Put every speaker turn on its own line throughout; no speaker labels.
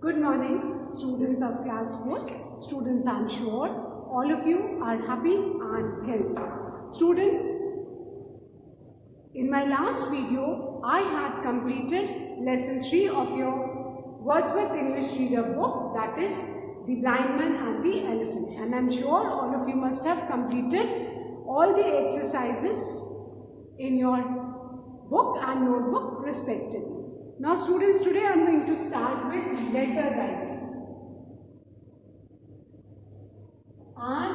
Good morning, students of class 4. Students, I am sure all of you are happy and healthy. Students, in my last video, I had completed lesson 3 of your Wordsworth English Reader book, that is The Blind Man and the Elephant. And I am sure all of you must have completed all the exercises in your book and notebook respectively. Now students, today I am going to start with letter writing. And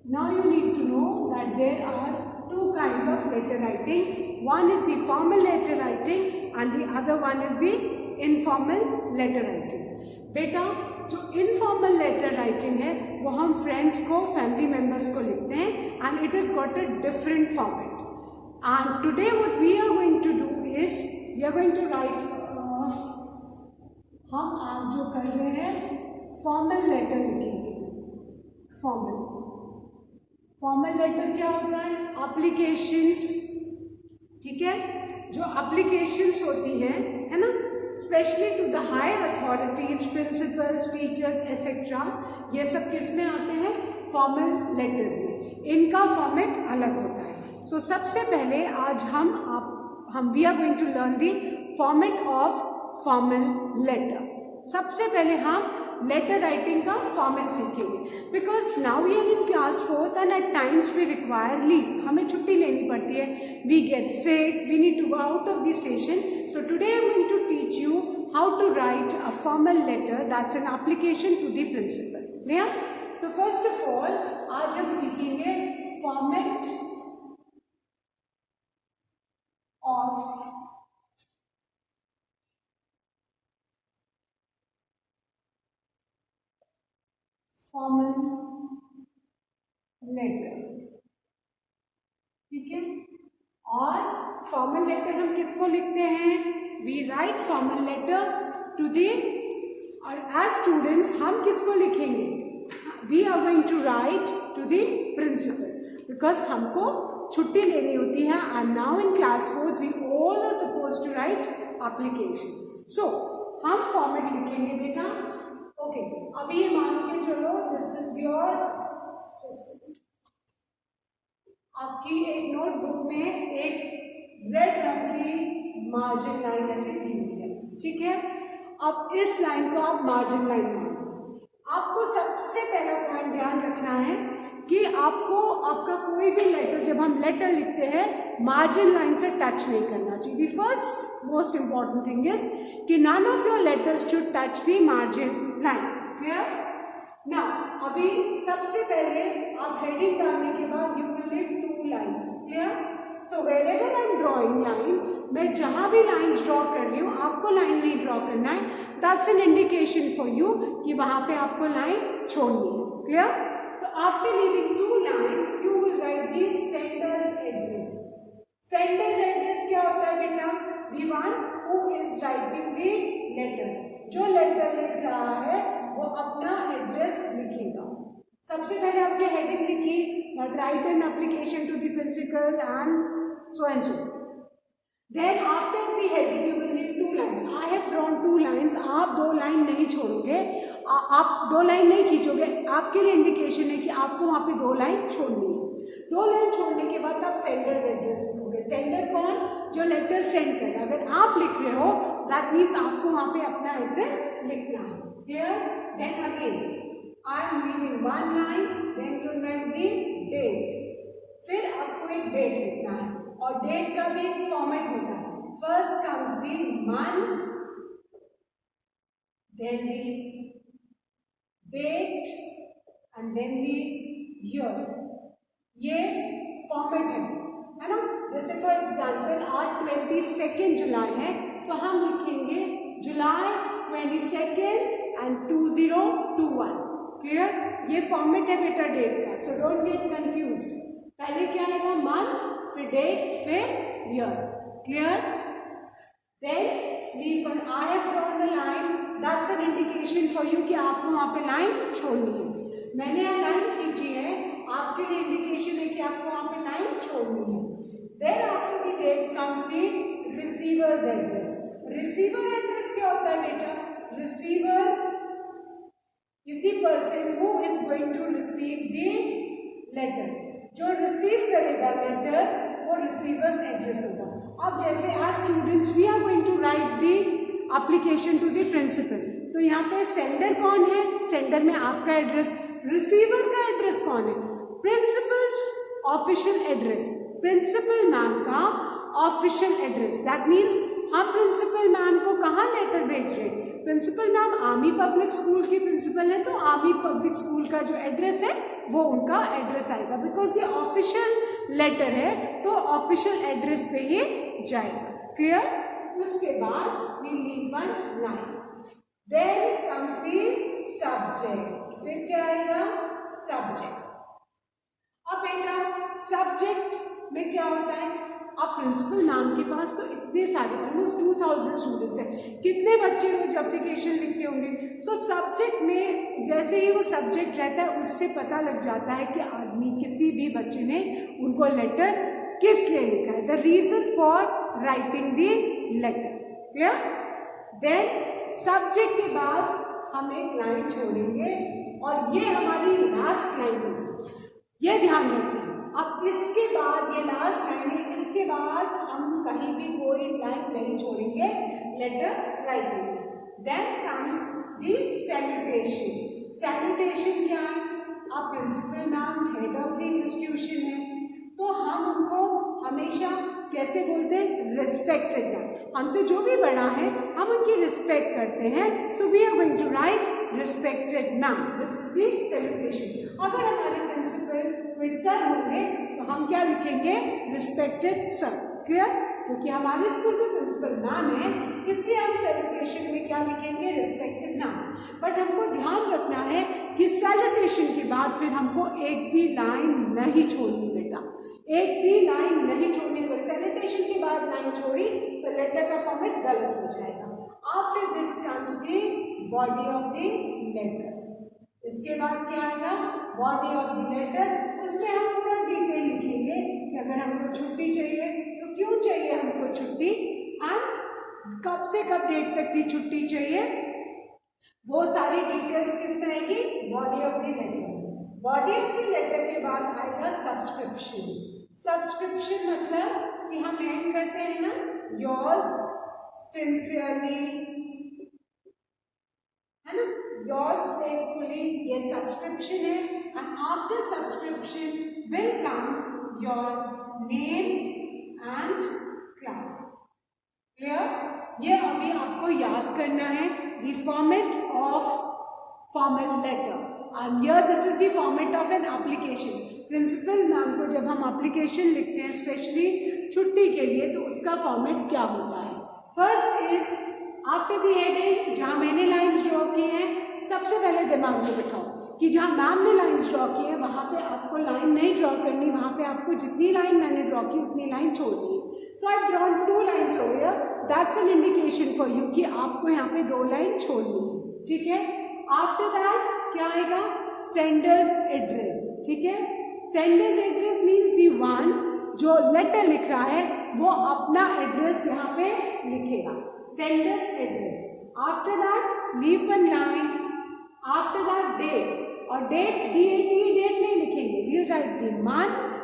now you need to know that there are two kinds of letter writing. One is the formal letter writing and the other one is the informal letter writing. बेटा जो informal letter writing है वो हम friends को, family members को लिखते हैं and it has got a different format. And today what we are going to do is we are going to write हम आज जो कर रहे हैं फॉर्मल लेटर लिखेंगे. फॉर्मल लेटर क्या होता है? एप्लीकेशंस. ठीक है, जो एप्लीकेशंस होती हैं, है ना, specially to the higher authorities, principals, teachers etcetera, ये सब किस में आते हैं? फॉर्मल लेटर्स में. इनका फॉर्मेट अलग होता है. सो सबसे पहले आज हम we are going to learn the format of formal letter. सबसे पहले हम लेटर राइटिंग का फॉर्मेट सीखेंगे because now we are in class 4th and at times we require leave. हमें छुट्टी लेनी पड़ती है. We get sick, we need to go out of the station. So today I am going to teach you how to write a formal letter that's an application to the principal. Clear? So first of all आज हम सीखेंगे format of formal letter. ठीक है, और formal letter हम किसको लिखते हैं? We write formal letter to the, और एज स्टूडेंट्स हम किसको लिखेंगे? We are going to write to the principal because हमको छुट्टी लेनी होती है. And now in class 4th we all are suppose to write application. So हम फॉर्मेट लिखेंगे बेटा. ओके, अभी ये मान के चलो दिस इज योर, आपकी एक नोटबुक में एक रेड रंग की मार्जिन लाइन ऐसे दी हुई है. ठीक है, अब इस लाइन को आप मार्जिन लाइन मानो. आपको सबसे पहला पॉइंट ध्यान रखना है कि आपको आपका कोई भी लेटर, जब हम लेटर लिखते हैं, मार्जिन लाइन से टच नहीं करना चाहिए. The first most important thing is कि none of your letters should touch the margin line. Clear? Now अभी सबसे पहले आप हेडिंग डालने के बाद you will leave 2 lines. Clear? So wherever I am drawing line, मैं जहां भी लाइन्स ड्रॉ कर रही हूँ आपको लाइन नहीं ड्रॉ करना है. That's an indication for you कि वहां पे आपको लाइन छोड़नी है. Clear? So after leaving 2 lines, you will write the sender's address. Sender's address क्या होता है बेटा? The one who is writing the letter. जो लेटर लिख रहा है वो अपना एड्रेस लिखेगा. सबसे पहले आपने हेडिंग लिखी, write an application to the principal and so and so. Then after the heading you will leave 2 lines. I have drawn 2 lines. आप 2 लाइन नहीं छोड़ोगे, आप 2 लाइन नहीं खींचोगे. आपके लिए इंडिकेशन है कि आपको वहाँ पे 2 लाइन छोड़नी है. 2 लाइन छोड़ने के बाद आप सेंडर्स एड्रेस लिखोगे. सेंडर कौन? जो लेटर सेंड कर रहा है. अगर आप लिख रहे हो दैट मीन्स आपको वहाँ पे अपना एड्रेस लिखना है. Clear? Then again I am leaving 1 line, then you write the date. फिर आपको एक डेट लिखना है और डेट का भी एक फॉर्मेट होता है. First comes the month, then the date and then the year. ये फॉर्मेट है ना. जैसे फॉर एग्जांपल आज 22 जुलाई है तो हम लिखेंगे जुलाई 22 एंड 2021. क्लियर? ये फॉर्मेट है बेटा डेट का. So don't get confused. पहले क्या आएगा? मंथ, फिर डेट, फिर year. Clear? Then I have drawn a line. That's an indication for you कि आपको वहाँ पे लाइन छोड़नी है. मैंने यहाँ लाइन खींची है, आपके लिए इंडिकेशन है कि आपको वहाँ पे लाइन छोड़नी है. Then after the date comes the receiver's address. Receiver address क्या is the person who is going to receive the letter. जो रिसीव करेगा लेटर वो रिसीवर्स एड्रेस होगा। अब जैसे as students we are going to write the application to the principal, तो यहाँ पे सेंडर कौन है, सेंडर में आपका एड्रेस, रिसीवर का एड्रेस कौन है, principal's official address, principal ma'am का ऑफिशियल एड्रेस। दैट मीन्स हम प्रिंसिपल मैम को कहाँ लेटर भेज रहे हैं, principal ma'am army public school की प्रिंसिपल है तो आर्मी पब्लिक स्कूल का जो एड्रेस है वो उनका एड्रेस आएगा, बिकॉज ये ऑफिशियल लेटर है तो ऑफिशियल एड्रेस पे ही जाएगा। क्लियर। उसके बाद we leave one line, then comes the subject, फिर क्या आएगा, सब्जेक्ट। अब बेटा सब्जेक्ट में क्या होता है, अब प्रिंसिपल मैम के पास तो इतने सारे ऑलमोस्ट 2000 स्टूडेंट्स हैं, कितने बच्चे रोज एप्लीकेशन लिखते होंगे। सो सब्जेक्ट में जैसे ही वो सब्जेक्ट रहता है उससे पता लग जाता है कि आदमी किसी भी बच्चे ने उनको लेटर किस लिए लिखा है, the reason for writing the letter. Clear. Then subject के बाद हम एक लाइन छोड़ेंगे और ये हमारी लास्ट लाइन होगी, ये ध्यान रखना। अब इसके बाद ये लास्ट लाइन है, इसके बाद हम कहीं भी कोई लाइन नहीं छोड़ेंगे letter writing. Then comes the salutation. Salutation क्या है, अब principal ma'am head of the institution है तो हम उनको हमेशा कैसे बोलते हैं, रिस्पेक्टेड मैम, हमसे जो भी बड़ा है हम उनकी रिस्पेक्ट करते हैं। So we are going to write respected ma'am, this is the salutation. अगर हमारे प्रिंसिपल कोई सर होंगे तो हम क्या लिखेंगे, रिस्पेक्टेड सर। क्लियर। क्योंकि हमारे स्कूल में प्रिंसिपल मैम है इसलिए हम सैल्यूटेशन में क्या लिखेंगे, रिस्पेक्टेड मैम। बट हमको ध्यान रखना है कि सैल्यूटेशन के बाद फिर हमको एक भी लाइन नहीं छोड़नी बेटा, एक भी लाइन नहीं छोड़नी। अगर सैल्यूटेशन के बाद लाइन छोड़ी तो लेटर का फॉर्मेट गलत हो जाएगा। After this comes the body of the letter. इसके बाद क्या आएगा, बॉडी ऑफ द लेटर। उसमें हम पूरा डिटेल लिखेंगे कि अगर हमको छुट्टी चाहिए तो क्यों चाहिए हमको छुट्टी, एंड कब से कब डेट तक की छुट्टी चाहिए, वो सारी डिटेल्स किसमें आएगी, body of the letter. Body of the letter के बाद आएगा सब्सक्रिप्शन। सब्सक्रिप्शन मतलब कि हम एंड करते हैं ना, योर्स सिंसियरली, है ना, योर्स फेथफुली, ये सब्सक्रिप्शन है। And after subscription will come your name and class. Clear. ये अभी आपको याद करना है, the format of formal letter, and here this is the format of an application। Principal ma'am को जब हम एप्लीकेशन लिखते हैं स्पेशली छुट्टी के लिए तो उसका फॉर्मेट क्या होता है, first is after the heading, जहाँ मैंने लाइंस ड्रॉ की हैं सबसे पहले दिमाग में बिठाओ कि जहाँ मैम ने लाइंस ड्रॉ की है वहाँ पे आपको लाइन नहीं ड्रॉ करनी, वहाँ पे आपको जितनी लाइन मैंने ड्रॉ की उतनी लाइन छोड़नी है। So I drawn 2 lines over here, that's an indication for you कि आपको यहाँ पे 2 लाइन छोड़नी है। ठीक है। आफ्टर दैट क्या आएगा, सेंडर्स एड्रेस। ठीक है। Sender's address means the one जो लेटर लिख रहा है वो अपना एड्रेस यहाँ पे लिखेगा, sender's address. After that leave one line, after that date, और डेट DAT डेट नहीं लिखेंगे, we write the month,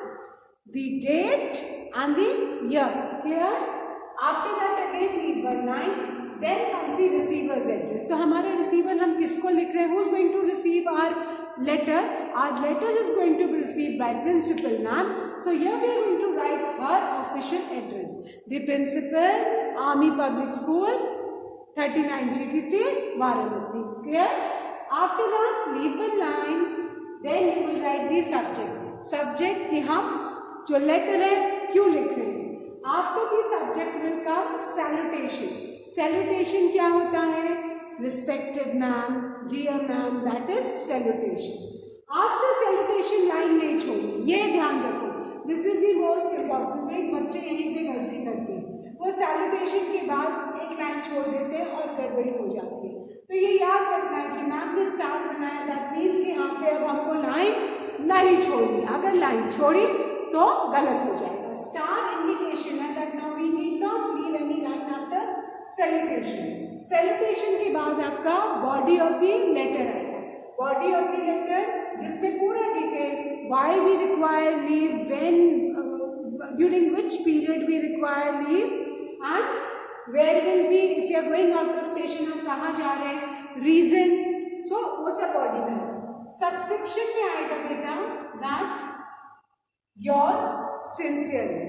the date and the year. Clear. After that again leave one line, then comes the receiver's address। तो हमारे receiver हम किसको लिख रहे हैं, who is going to receive our letter, our letter is going to be received by principal ma'am। so here we are going to write her official address, the principal, Army Public School, 39 GTC, Varanasi। clear। after that leave one line, then you will write the subject। subject कि हम जो letter है क्यों लिख रहे हैं। after the subject will come salutation। Salutation क्या होता है, respected ma'am, dear ma'am, that is salutation. After salutation line नहीं छोड़नी, ये ध्यान रखो, this is the most important thing. बच्चे यहीं पे गलती करते हैं, वो सैल्यूटेशन के बाद एक लाइन छोड़ देते हैं और गड़बड़ी हो जाती है। तो ये याद रखना है कि मैम ने स्टार बनाया, दैट मीन्स कि यहाँ पे अब हमको लाइन नहीं छोड़नी, अगर लाइन छोड़ी तो गलत हो जाएगा। स्टार इंडिकेशन है that now we need not leave any line after salutation. Salutation के बाद आपका बॉडी ऑफ द लेटर आएगा। बॉडी ऑफ द लेटर जिसमें पूरा detail why we require leave, when, during which period we require leave and where will be, if you are going out of station हम कहाँ जा रहे हैं, reason, सो वो सब बॉडी में आएगा। सब्सक्रिप्शन में आएगा बेटा that yours sincerely.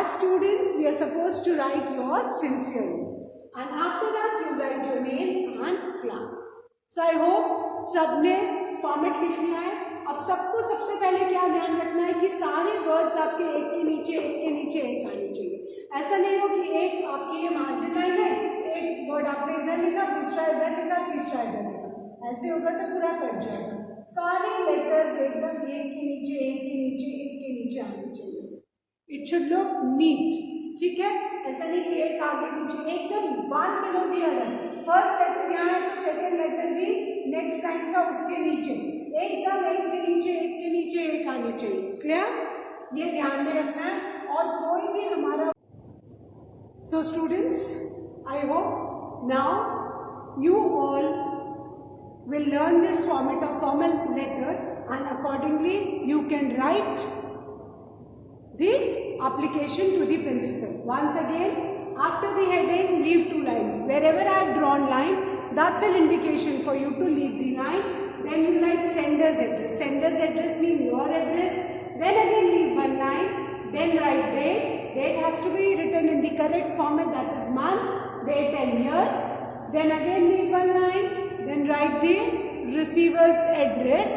As students, we are supposed to write yours sincerely, and after that you write your name and class. So I hope सबने फॉर्मेट लिख लिया है। अब सबको सबसे पहले क्या ध्यान रखना है कि सारे वर्ड्स आपके एक के नीचे एक आने चाहिए। ऐसा नहीं हो कि एक आपकी ये मार्जिन लाइन है, एक वर्ड आपने इधर लिखा, दूसरा इधर लिखा, तीसरा इधर लिखा, ऐसे होगा तो पूरा कट जाएगा। सारे लेटर्स एकदम एक के नीचे आने चाहिए। इट शुड लुक नीट, ठीक है, ऐसा नहीं कि एक आगे पीछे, एकदम one below the other. First letter यहाँ है तो सेकंड लेटर भी नेक्स्ट लाइन का उसके नीचे, एकदम एक के नीचे एक आने चाहिए। क्लियर, ये ध्यान में रखना है। और कोई भी हमारा, so students, I hope now you all will learn this format of formal letter, and accordingly you can write the application to the principal. Once again, after the heading, leave 2 lines. Wherever I have drawn line, that's an indication for you to leave the line. Then you write sender's address. Sender's address means your address. Then again leave 1 line. Then write date. Date has to be written in the correct format, that is month, date and year. Then again leave 1 line. Then write the receiver's address.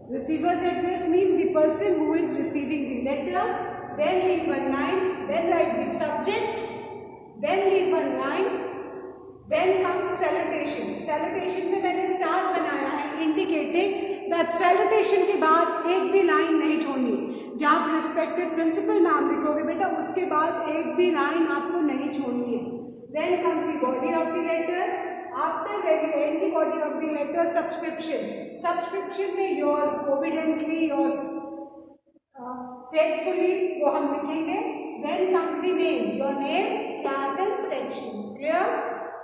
Receiver's address means the person who is receiving the letter. Then leave 1 line. Then write the subject. Then leave 1 line. Then comes salutation. Salutation में मैंने star बनाया है, indicating that salutation के बाद एक भी line नहीं छोड़नी। जहाँ आप respected principal नाम लिखोगे बेटा, उसके बाद एक भी लाइन आपको नहीं छोड़नी है। Then comes the body of the letter. After where you end the body of the letter, subscription. Subscription में yours, obediently, yours, faithfully, वो हम लिखेंगे। Then comes the name, your name, class and section. Clear?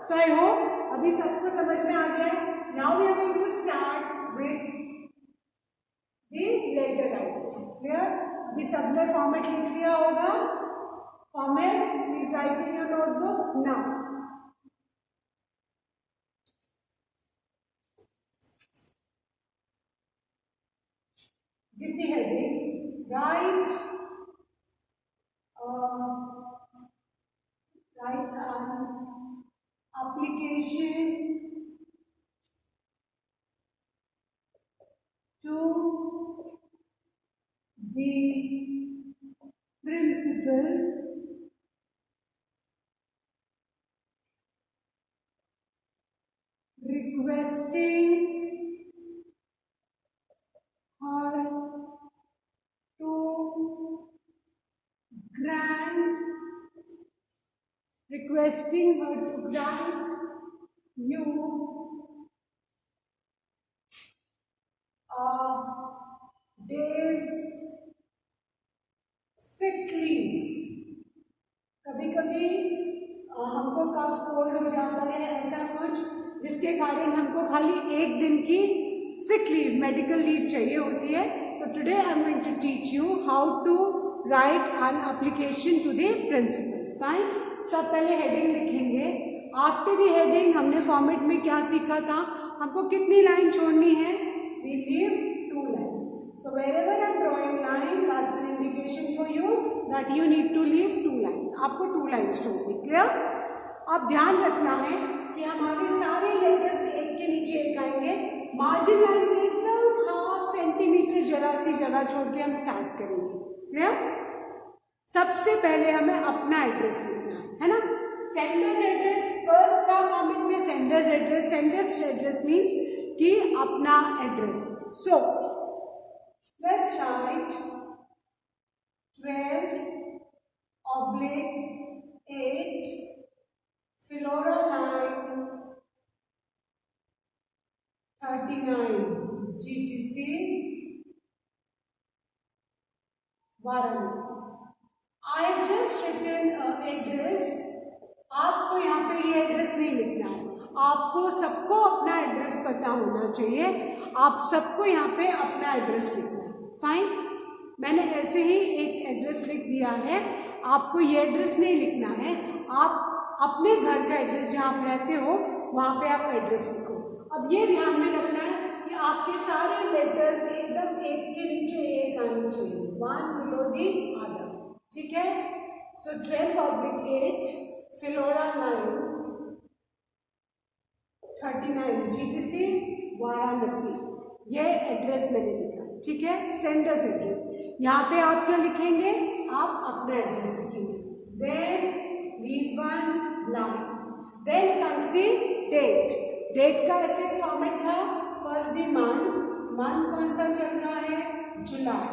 So I hope अभी सबको समझ में आ गया। Now we are going to start with the letter writing. Clear? अभी सबने फॉर्मेट लिख लिया होगा। Format, please write in your notebooks now. Give the heading, write an application to the principal requesting her to grant you a day's sick leave. कभी कभी हमको cough cold हो जाता है, ऐसा कुछ, जिसके कारण हमको खाली एक दिन की सिक लीव, मेडिकल लीव चाहिए होती है। So today I am going to teach you how to write an application to the principal. Fine, सब पहले हेडिंग लिखेंगे। आफ्टर द हेडिंग हमने फॉर्मेट में क्या सीखा था, हमको कितनी लाइन छोड़नी है, we leave 2 lines. So wherever I am drawing line, that's an indication for you that you need to leave 2 lines. आपको 2 lines छोड़नी। क्लियर? अब ध्यान रखना है कि हमारे सारे लेटर्स एक के नीचे एक आएंगे। मार्जिन लाइन से एकदम 1/2 सेंटीमीटर जरा सी जगह छोड़ के हम स्टार्ट करेंगे। क्लियर? सबसे पहले हमें अपना एड्रेस लिखना है ना। सेंडर्स एड्रेस फर्स्ट था फॉर्मेट में, sender's address. Sanders address means कि अपना address. So let's write 12/8 Flora line 39 GTC Varanasi. I have just written address। आपको यहाँ पे ये एड्रेस नहीं लिखना है, आपको सबको अपना एड्रेस पता होना चाहिए, आप सबको यहाँ पे अपना एड्रेस लिखना है। फाइन, मैंने ऐसे ही एक एड्रेस लिख दिया है, आपको ये एड्रेस नहीं लिखना है, आप अपने घर का एड्रेस जहाँ आप रहते हो वहाँ पे आप एड्रेस लिखो। अब ये ध्यान में रखना है कि आपके सारे लेटर्स एकदम एक के नीचे एक आने चाहिए, वन बिलो दी अदर, ठीक है। सो 12/8 फिलोरा लाइन 39 GTC वाराणसी, ये एड्रेस मैंने लिखा, ठीक है, सेंडर्स एड्रेस। यहाँ पे आप क्या लिखेंगे, आप अपना एड्रेस लिखेंगे। Then V1 line, then comes the date, date का ऐसे फॉर्मेट था, फर्स्ट दी मंथ, मंथ कौन सा चल रहा है, जुलाई,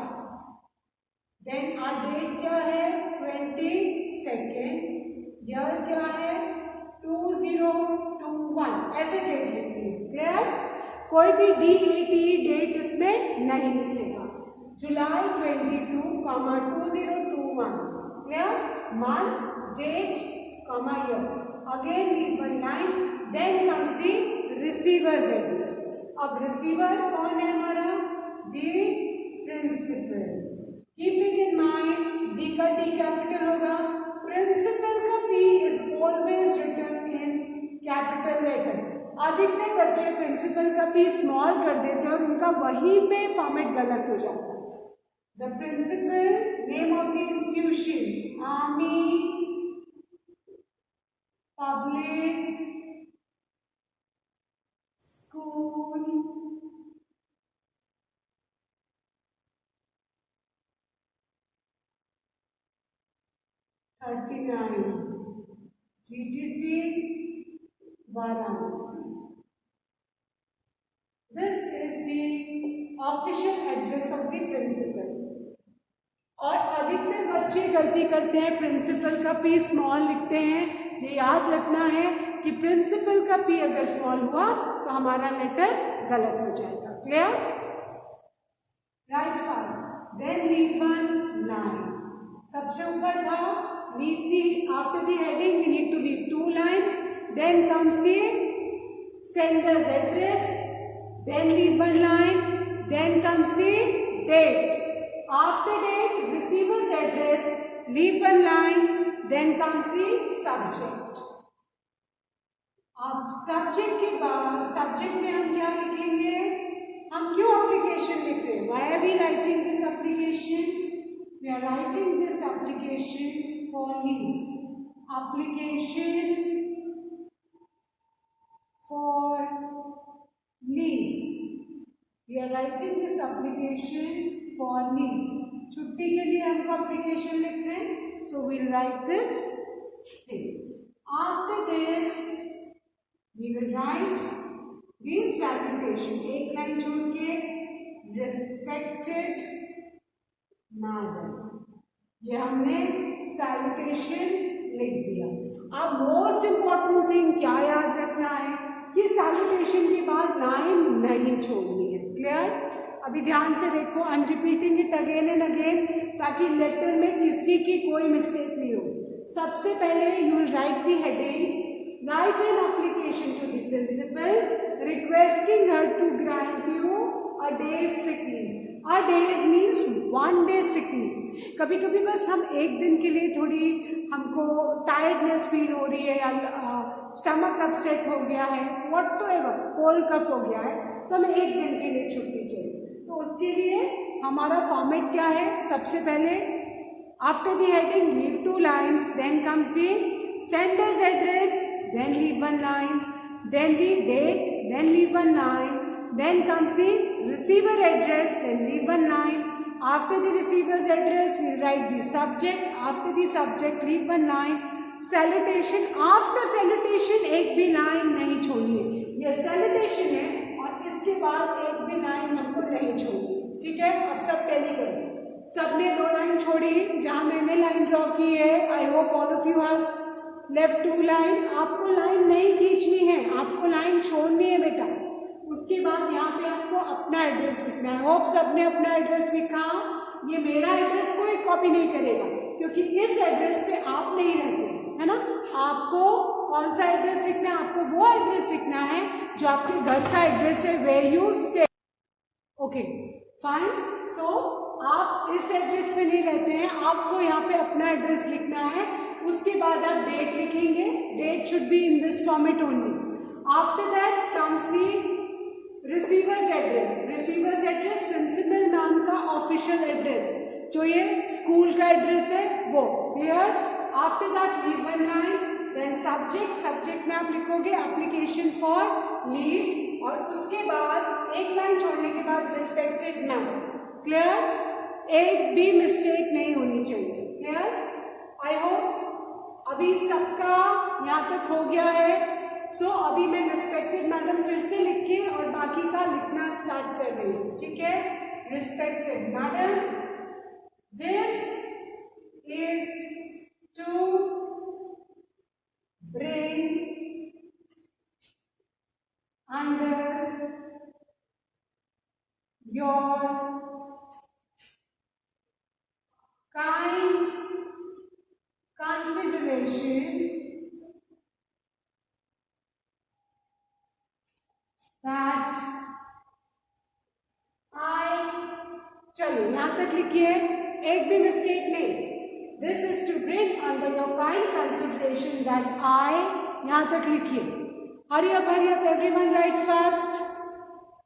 देन आर डेट क्या है 22, ईयर क्या है 2021, ऐसे डेट लिखनी है, क्लियर। कोई भी DAT डेट इसमें नहीं लिखेगा, जुलाई 22, 2021, clear, month, date, year, again leave one line, then comes the receiver's address. अब रिसीवर कौन है हमारा, the principal. Keeping in mind D का डी कैपिटल होगा, प्रिंसिपल का P is always written in capital letter. अधिकतर बच्चे प्रिंसिपल का P स्मॉल कर देते हैं और उनका वहीं पे फॉर्मेट गलत हो जाता है। The principal, name of the institution, army, public school, GTC Varanasi. This is the official address of the principal। और अधिकतर बच्चे गलती करते हैं, प्रिंसिपल का P स्मॉल लिखते हैं। ये याद रखना है कि प्रिंसिपल का P अगर स्मॉल हुआ तो हमारा लेटर गलत हो जाएगा, clear. Write fast, then leave one line, सबसे ऊपर था leave the, after the heading we need to leave 2 lines, then comes the sender's address, then leave 1 line, then comes the date, after date receiver's address, leave 1 line, then comes the subject। अब subject के बाद, subject में हम क्या लिखेंगे, हम क्यों application लिख रहे हैं, why are we writing this application, we are writing this application for leave, application for leave, we are writing this application for leave, छुट्टी के लिए हमको एप्लीकेशन लिख रहे हैं, so we'll write this thing। After this we will write the salutation, एक line छोड़ के, respected madam, ये हमने सैल्यूटेशन लिख दिया। अब मोस्ट इंपॉर्टेंट थिंग क्या याद रखना है कि सैल्यूटेशन के बाद लाइन नहीं छोड़नी है, क्लियर। अभी ध्यान से देखो, I am repeating it again and again ताकि लेटर में किसी की कोई मिस्टेक नहीं हो। सबसे पहले you will write the heading, write an application to the principal requesting her to grant you a days sick leave. A days means 1 day sick leave. कभी कभी बस हम एक दिन के लिए थोड़ी हमको टायर्डनेस फील हो रही है या स्टमक अपसेट हो गया है, व्हाटएवर, कोल्ड कफ हो गया है, तो हमें एक दिन के लिए छुट्टी चाहिए। तो उसके लिए हमारा फॉर्मेट क्या है, सबसे पहले after the heading leave 2 lines, then comes the sender's address, then leave 1 line, then the date, then leave 1 line, then comes the receiver address, then leave 1 line. After the receiver's address we'll write the subject, after the subject leave 1 line, salutation, after salutation एक भी line नहीं छोड़नी है, ये salutation है और इसके बाद एक भी लाइन हमको नहीं छोड़नी, ठीक है। अब सब टैली करो, सबने 2 लाइन छोड़ी, जहाँ मैंने लाइन ड्रॉ की है, I hope all of you have left 2 lines। आपको लाइन नहीं खींचनी है, आपको लाइन छोड़नी है बेटा। उसके बाद यहाँ पे आपको अपना एड्रेस लिखना है। होप सबने अपना एड्रेस लिखा। ये मेरा एड्रेस कोई कॉपी नहीं करेगा क्योंकि इस एड्रेस पे आप नहीं रहते, है ना। आपको कौन सा एड्रेस लिखना है? आपको वो एड्रेस लिखना है जो आपके घर का एड्रेस है, where you stay. Okay fine. So आप इस एड्रेस पे नहीं रहते हैं, आपको यहाँ पे अपना एड्रेस लिखना है। उसके बाद आप डेट लिखेंगे, date should be in this format only. After that comes the receiver's address. Receiver's address principal ma'am का ऑफिशियल एड्रेस, जो ये स्कूल का एड्रेस है वो। Clear? After that leave one line, then subject. Subject में आप लिखोगे एप्लीकेशन फॉर लीव, और उसके बाद एक लाइन छोड़ने के बाद रिस्पेक्टेड मैम। क्लियर? एक भी मिस्टेक नहीं होनी चाहिए। क्लियर? आई होप अभी सबका यहाँ तक हो गया है। सो अभी मैं रिस्पेक्टेड मैडम फिर से लिख के और बाकी का लिखना स्टार्ट कर रही हूँ। ठीक है? Respected madam, this is to bring under your kind consideration that I, चलो यहां तक लिखिए, एक भी मिस्टेक नहीं। This is to bring under your kind consideration that I, यहाँ तक लिखिए। Hurry up, everyone write fast.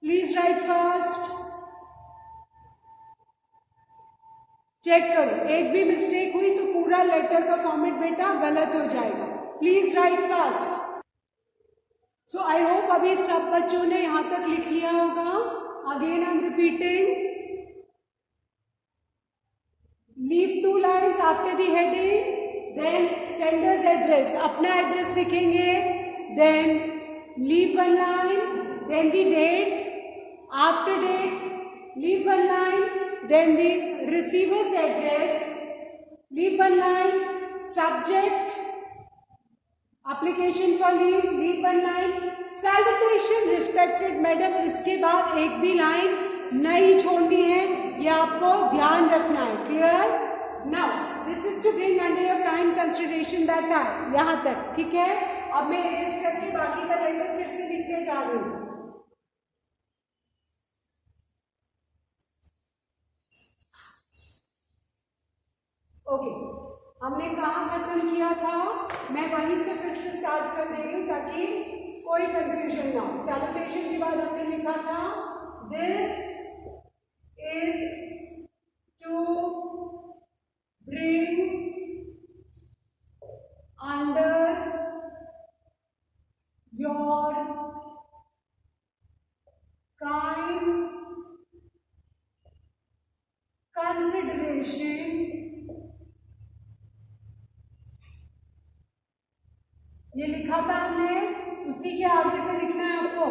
Please write fast. Check करो, एक भी मिस्टेक हुई तो पूरा लेटर का फॉर्मेट बेटा गलत हो जाएगा। Please right fast. So I hope अभी सब बच्चों ने यहाँ तक लिख लिया होगा। Again I am repeating, leave 2 lines after the heading, then sender's address, अपना एड्रेस लिखेंगे, then leave 1 line, then the date, after date, leave 1 line, then the receiver's address, leave 1 line, subject, application for leave 1 line, salutation respected madam, इसके बाद एक भी line नहीं छोड़नी है, ये आपको ध्यान रखना है। Clear? Now this is to bring under your kind consideration that I, यहां तक। ठीक है? अब मैं इरेज करके बाकी का लेटर फिर से लिखने जा रही हूं। ओके, हमने कहाँ खत्म किया था? मैं वहीं से फिर से स्टार्ट कर दे रही हूँ ताकि कोई कंफ्यूजन ना हो। सैल्यूटेशन के बाद हमने लिखा था this is to bring under your kind consideration ये लिखा था हमने, उसी के आगे से लिखना है आपको।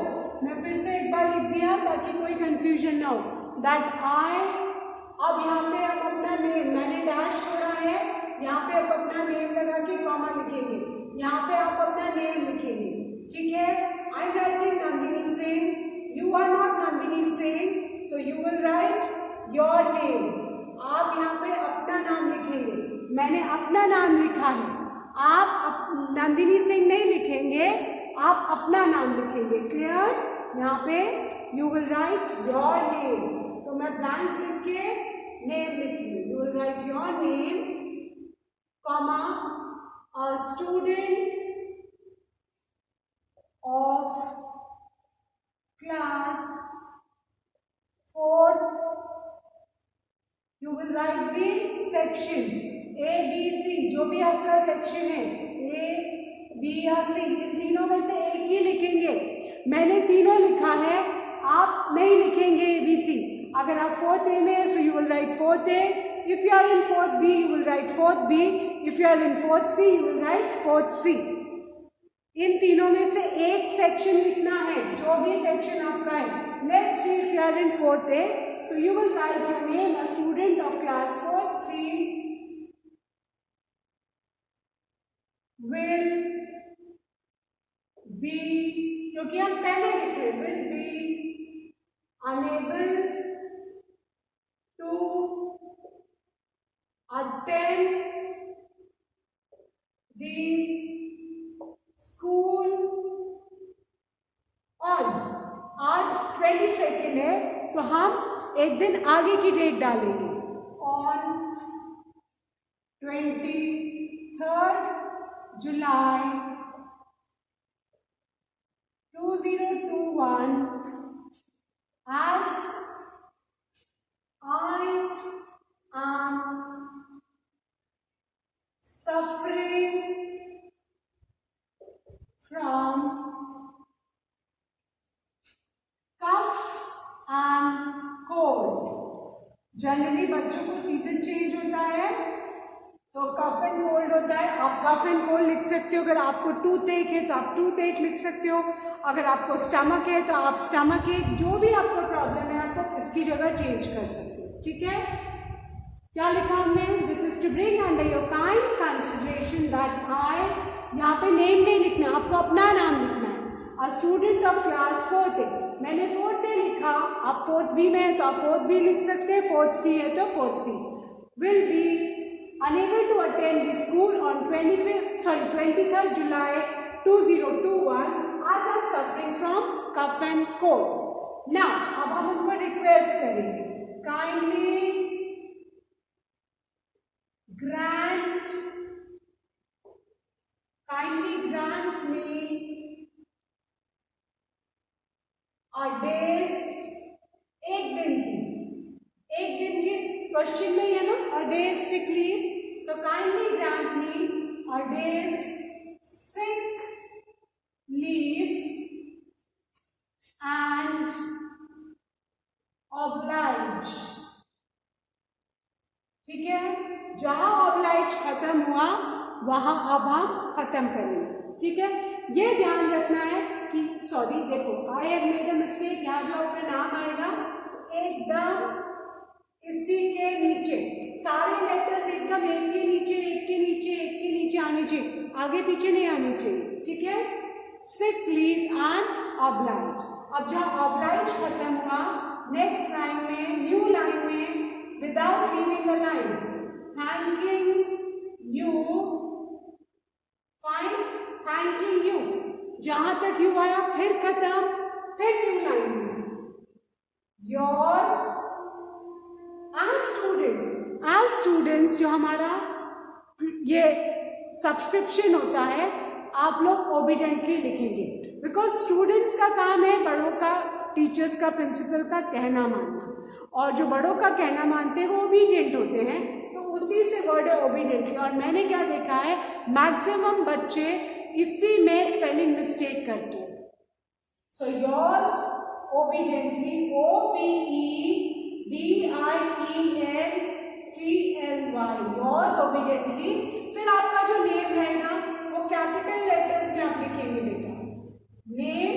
मैं फिर से एक बार लिख दिया ताकि कोई कंफ्यूजन ना हो। दैट आई, अब यहाँ पे आप अपना नेम, मैंने डैश छोड़ा है, यहाँ पे आप अपना नेम लगा के कॉमा लिखेंगे, यहाँ पे आप अपना नेम लिखेंगे। ठीक है? I am writing Nandini Singh, you are not Nandini Singh, so you will write your name. आप यहाँ पे अपना नाम लिखेंगे, मैंने अपना नाम लिखा है, आप नंदिनी सिंह नहीं लिखेंगे, आप अपना नाम लिखेंगे। क्लियर? यहाँ पे you will write your name, तो मैं ब्लैंक लिख के नेम लिख लूँ। You will write your name comma a student of class 4th, you will write the section A B C, जो भी आपका सेक्शन है, ए बी या सी, इन तीनों में से एक ही लिखेंगे। मैंने तीनों लिखा है, आप नहीं लिखेंगे ए बी सी। अगर आप 4th ए में है so you will write 4th A, if you are in 4th B you will write 4th B, if you are in 4th C you will write 4th C. इन तीनों में से एक section लिखना है, जो भी सेक्शन आपका है। Let's see if you are in 4th A, so you will write your name a student of class 4th C will be, क्योंकि हम पहले लिख रहे, will be unable to attend the मिले तो हम एक दिन आगे की डेट डालेंगे, on 23rd July 2021 as I am suffering from cough and cold. Generally बच्चों को सीजन चेंज होता है तो कफ एंड कोल्ड होता है। आप कफ एंड कोल्ड लिख सकते हो। अगर आपको टूथ एक है तो आप टूथ एक लिख सकते हो। अगर आपको स्टमक है तो आप स्टमक एक, जो भी आपको प्रॉब्लम है आप इसकी जगह चेंज कर सकते हो। ठीक है, क्या लिखा हमने? This is to bring under your kind consideration that I, यहाँ पे नेम नहीं लिखना, आपको अपना नाम लिखना है। अ स्टूडेंट ऑफ क्लास 4th ए, मैंने 4th ए लिखा, आप 4th बी में है तो आप 4th बी लिख सकते हैं, 4th सी है तो 4th C. Will be unable to attend the school on 23rd July 2021 as I'm suffering from cough and cold. Now, अब हम उनको रिक्वेस्ट करेंगे, kindly grant me a days, एक दिन की क्वेश्चन में है ना, a day's sick leave, so kindly grant me a day's sick leave and oblige. ठीक है, जहां oblige खत्म हुआ वहां अब हम खत्म करेंगे। ठीक है, ये ध्यान रखना है कि सॉरी देखो, I have made a mistake, यहाँ जो आपका नाम आएगा एकदम इसी के नीचे सारे लेटर्स एकदम एक के नीचे एक के नीचे एक के नीचे आने चाहिए, आगे पीछे नहीं आने चाहिए। ठीक है, सिक लीव एंड ऑब्लाइज। अब जहाँ ऑब्लाइज खत्म हुआ, नेक्स्ट लाइन में, न्यू लाइन में, without leaving the line, thanking you, fine, thanking you, जहां तक यू आया फिर खत्म, फिर न्यू लाइन में, योर्स एज स्टूडेंट्स, जो हमारा ये सब्सक्रिप्शन होता है, आप लोग ओबीडेंटली लिखेंगे, बिकॉज स्टूडेंट्स का काम है बड़ों का, टीचर्स का, प्रिंसिपल का कहना मानना, और जो बड़ों का कहना मानते हैं वो ओबीडियंट होते हैं, तो उसी से वर्ड है ओबीडियंटली। और मैंने क्या देखा है, मैक्सिमम बच्चे इसी में स्पेलिंग मिस्टेक करते हैं। So yours obediently, OBEDIENTLY, yours obediently. फिर आपका जो नेम रहेगा वो कैपिटल लेटर्स में आप लिखेंगे बेटा, name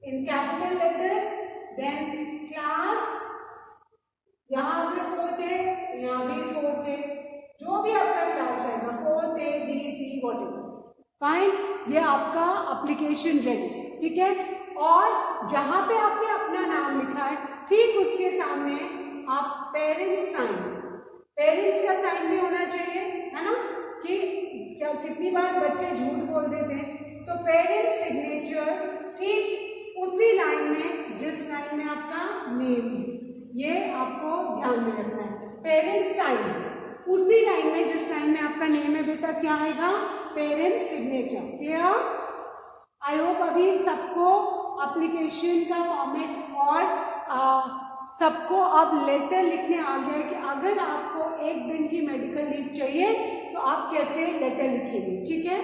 in capital letters, then class, यहाँ अगर 4th है यहाँ भी 4th है, जो भी आपका क्लास रहेगा 4th A B C whatever, fine, ये आपका एप्लीकेशन रेडी। ठीक है, और जहां पे आपने अपना नाम लिखा है ठीक उसके सामने आप पेरेंट्स साइन, पेरेंट्स का साइन भी होना चाहिए, है ना, कि क्या कितनी बार बच्चे झूठ बोल देते हैं। सो पेरेंट्स सिग्नेचर ठीक उसी लाइन में जिस लाइन में आपका नेम है, ये आपको ध्यान में रखना है। पेरेंट्स साइन उसी लाइन में जिस लाइन में आपका नेम है बेटा, क्या आएगा, parents signature. Clear? I hope अभी सबको एप्लीकेशन का फॉर्मेट और सबको अब लेटर लिखने आ गया है कि अगर आपको एक दिन की मेडिकल लीव चाहिए तो आप कैसे लेटर लिखेंगे। ठीक है,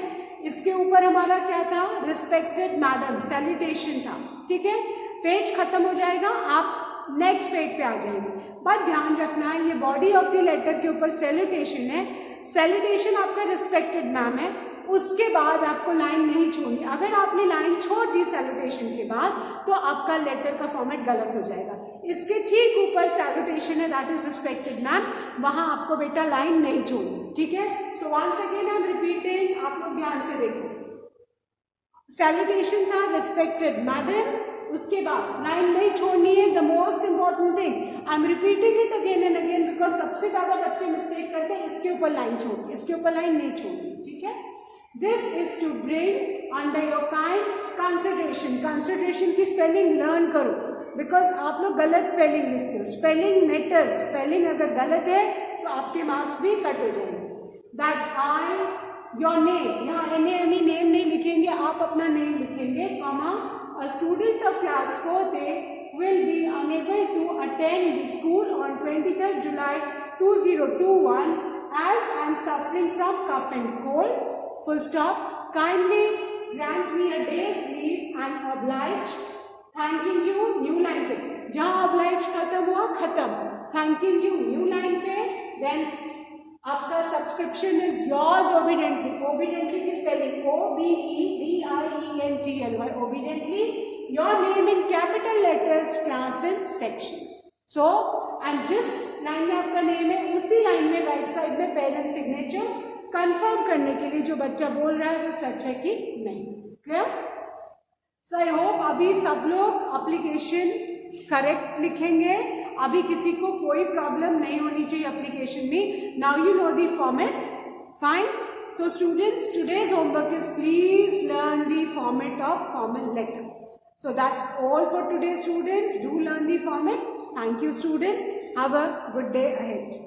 इसके ऊपर हमारा क्या था, रिस्पेक्टेड मैडम, सैल्यूटेशन था। ठीक है, पेज खत्म हो जाएगा, आप नेक्स्ट पेज पे आ जाएंगे, बट ध्यान रखना है ये बॉडी ऑफ द लेटर के ऊपर सैल्यूटेशन है, सैल्यूटेशन आपका रिस्पेक्टेड मैम है, उसके बाद आपको लाइन नहीं छोड़नी। अगर आपने लाइन छोड़ दी सैल्यूटेशन के बाद तो आपका लेटर का फॉर्मेट गलत हो जाएगा। इसके ठीक ऊपर सैल्यूटेशन है, दैट इज रिस्पेक्टेड मैम, वहां आपको बेटा लाइन नहीं छोड़नी। ठीक है, so once again I am repeating, आप लोग ध्यान से देखो, सैल्यूटेशन था रिस्पेक्टेड मैडम, उसके बाद लाइन नहीं छोड़नी है। The most important thing, I am repeating it again and again because सबसे ज्यादा बच्चे मिस्टेक करते हैं, इसके ऊपर लाइन छोड़नी, इसके ऊपर लाइन नहीं छोड़नी। ठीक है, this is to bring under your kind concentration की स्पेलिंग लर्न करो, बिकॉज आप लोग गलत स्पेलिंग लिखते हो. Spelling matters. स्पेलिंग अगर गलत है तो आपके मार्क्स भी कट हो जाएंगे. दैट आई, योर नेम, यहाँ एनी नेम नहीं लिखेंगे, आप अपना नेम लिखेंगे, comma, a student of class 4th will be unable to attend the school on 23rd July 2021 as I am suffering from cough and cold. Full stop. Kindly grant me a day's leave and oblige. Thanking you. New line पे जहाँ oblige खत्म हुआ खत्म. Thanking you new line पे. Then आपका subscription is yours obediently. Obediently की spelling OBEDIENTLY. Obediently. Your name in capital letters, class and section. So and जिस लाइन में आपका नेम है उसी लाइन में राइट साइड में पेरेंट सिग्नेचर कंफर्म करने के लिए जो बच्चा बोल रहा है वो सच है कि नहीं. क्लियर? सो आई होप अभी सब लोग एप्लीकेशन करेक्ट लिखेंगे. अभी किसी को कोई प्रॉब्लम नहीं होनी चाहिए एप्लीकेशन में. Now you know the format. Fine. So students, today's homework is please learn the format of formal letter. So that's all for today, students. Do learn the format. Thank you, students. Have a good day ahead.